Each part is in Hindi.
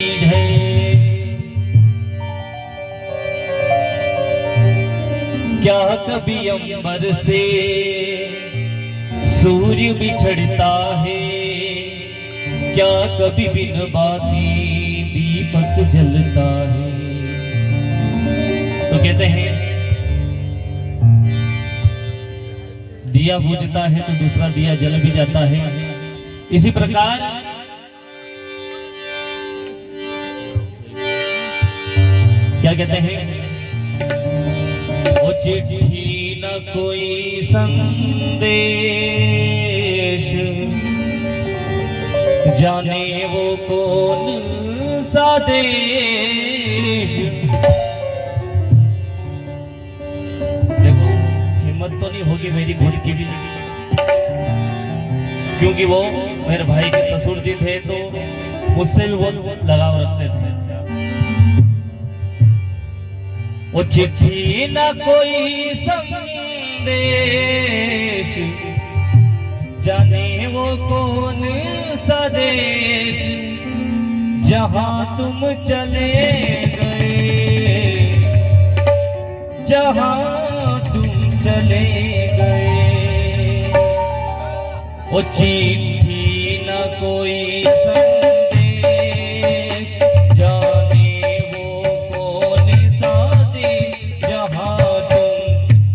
है। क्या कभी अंबर से सूर्य बिछड़ता है, क्या कभी बिन बाती दीपक जलता है। तो कहते हैं दिया बुझता है तो दूसरा दिया जल भी जाता है। इसी प्रकार क्या कहते हैं, वो चिट्ठी न कोई संदेश, जाने वो कौन सा देश। देखो हिम्मत तो नहीं होगी मेरी खुद की भी, क्योंकि वो मेरे भाई के ससुर जी थे तो मुझसे भी बहुत लगाव रखते थे। वो चिट्ठी न कोई संदेश, जाने वो कौन सा देश, जहां तुम चले गए, जहां तुम चले गए। वो चिट्ठी न कोई संदेश, जाने वो कौन सा देश, जहां तुम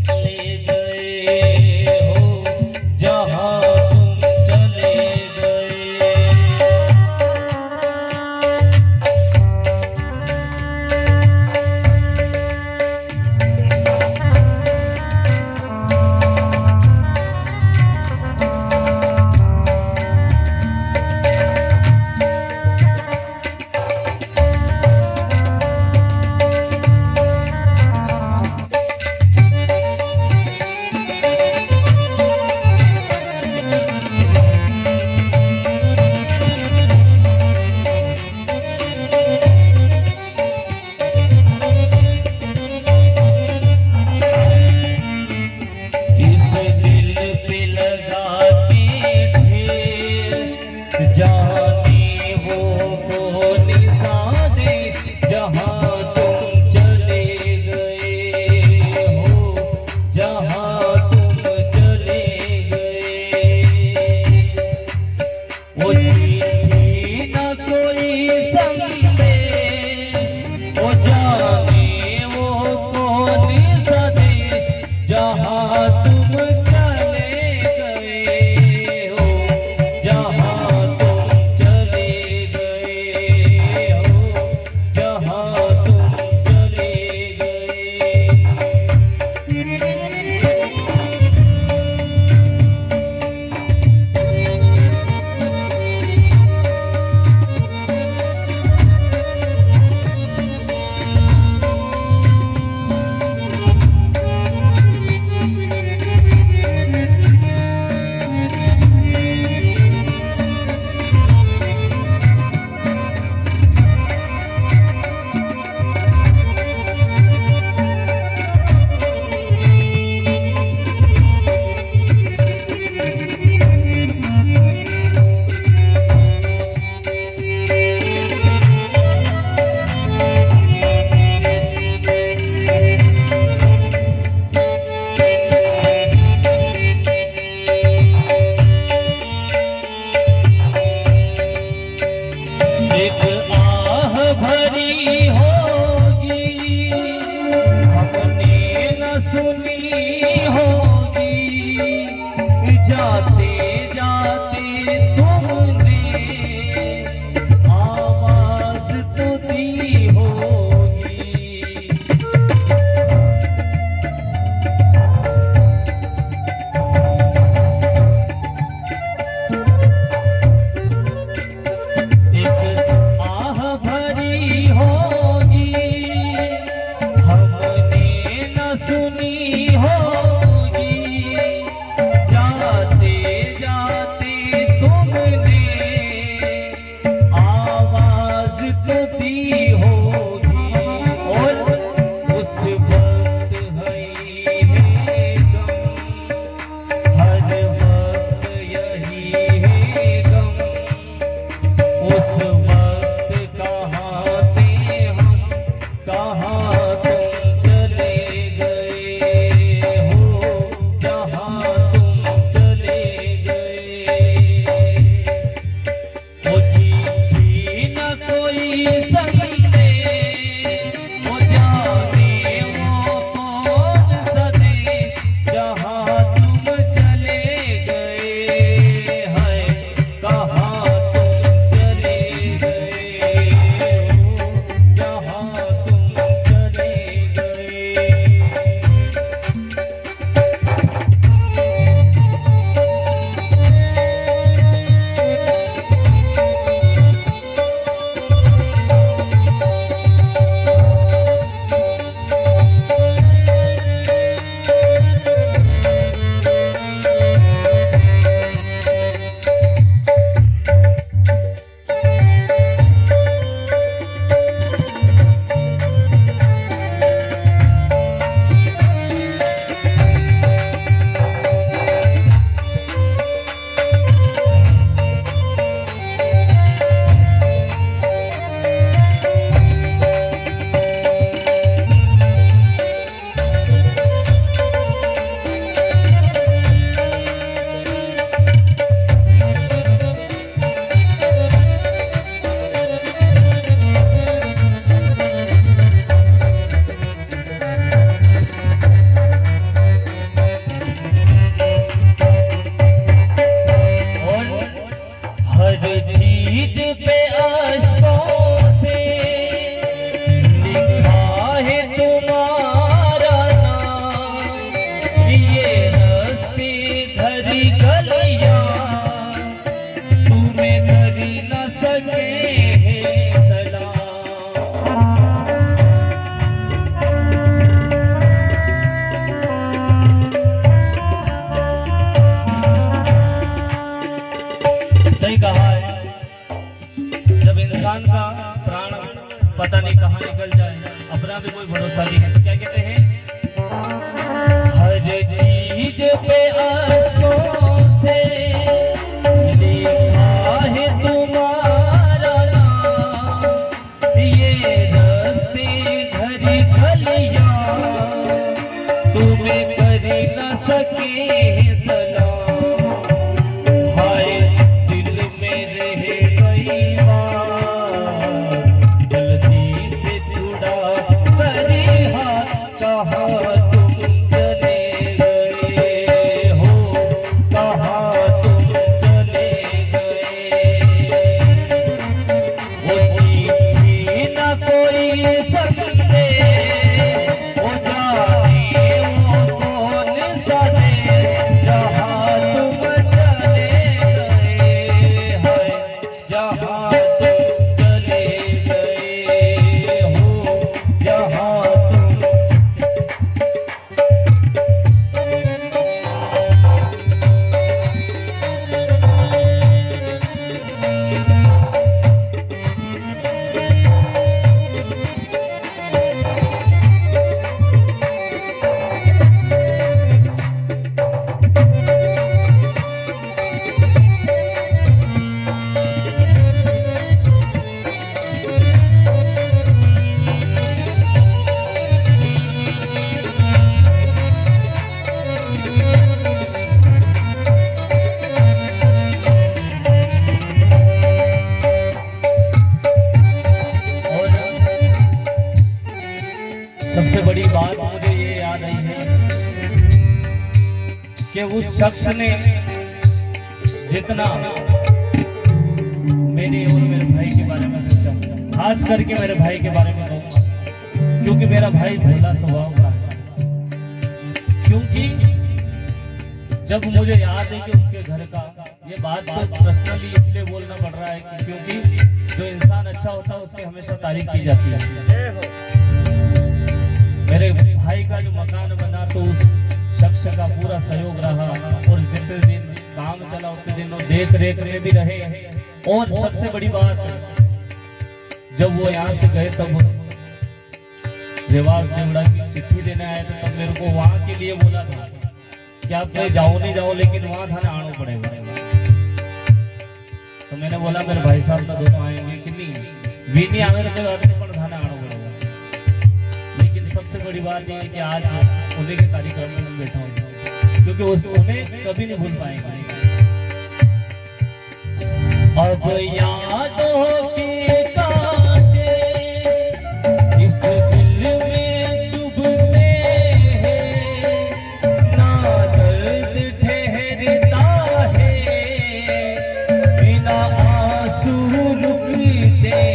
चले गए हो, जहां तुम चले गए। जाने वो कौन सा देश, जहां तुम चले गए हो, जहां तुम चले गए। वो चिट्ठी न कोई संदेश, वो जाने वो कौन सा देश, जहां तुम चले गए हो, जहां एक आह भरी होगी, हमने न सुनी होगी, जाते जाते तुमने आवाज तो दी होगी। सुनी होगी, जाते जाते तुमने आवाज तो दी होगी। और उस वक्त है गम, हर वक्त यही है गम, उस वक्त कहाँ पता नहीं कहाँ निकल जाए, अपना भी कोई भरोसा नहीं है। तो क्या कहते हैं, हर चीज पे आंसुओं से लिखा है तुम्हारा नाम, ये रस्ते घड़ी खलियां तुम्हें कर न सके सलाम, हाय दिल में रह गई बात, जल्दी से छुड़ा करी हाथ, कहाँ तुम चले गए हो, कहाँ तुम चले गए, वो चिट्ठी न कोई सकते, वो जाने वो कौन सा दे, जहाँ तुम चले गए, हाय जहाँ तुम चले गए हो, जहाँ तुम। और सबसे बड़ी बात मुझे ये याद आई है कि उस शख्स ने जितना मेरे और मेरे भाई के बारे में सोचा, खास करके मेरे भाई के बारे में कहूँगा, क्योंकि मेरा भाई भोला स्वभाव का है। क्योंकि जब मुझे याद है कि उसके घर का, ये बात तो पर्सनली इसलिए बोलना पड़ रहा है कि क्योंकि जो इंसान अच्छा होता है उसकी हमेशा तारीफ की जाती है। मेरे भाई का जो मकान बना तो उस शख्स का पूरा सहयोग रहा, और जितने दिन काम चला उतने दिन वो देख रेख में भी रहे। और सबसे बड़ी बात, जब वो यहाँ से गए तब रिवाज देवड़ा की चिट्ठी देने आए थे, तब मेरे को वहाँ के लिए बोला था कि आप कहीं जाओ नहीं जाओ, लेकिन वहाँ थाने आना पड़ेगा। तो मैंने बोला मेरे भाई साहब तो दोनों आएंगे कि नहीं, वी नहीं आवे तो थाने आना पड़ेगा। लेकिन सबसे बड़ी बात ये है कि आज उन्हीं के कार्यक्रम में हम बैठा हूँ, क्योंकि उन्हें कभी नहीं भूल पाएंगे। अब यादों के कांटे इस दिल में चुभते हैं, ना दर्द ठहरता है, बिना आंसू रुकते हैं।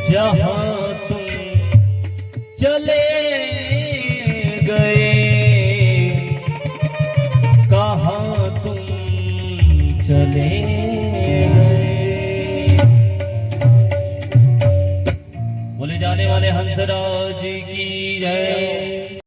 जहाँ तुम चले गए, कहाँ तुम चले गए। बोले जाने वाले हंसराज की जय।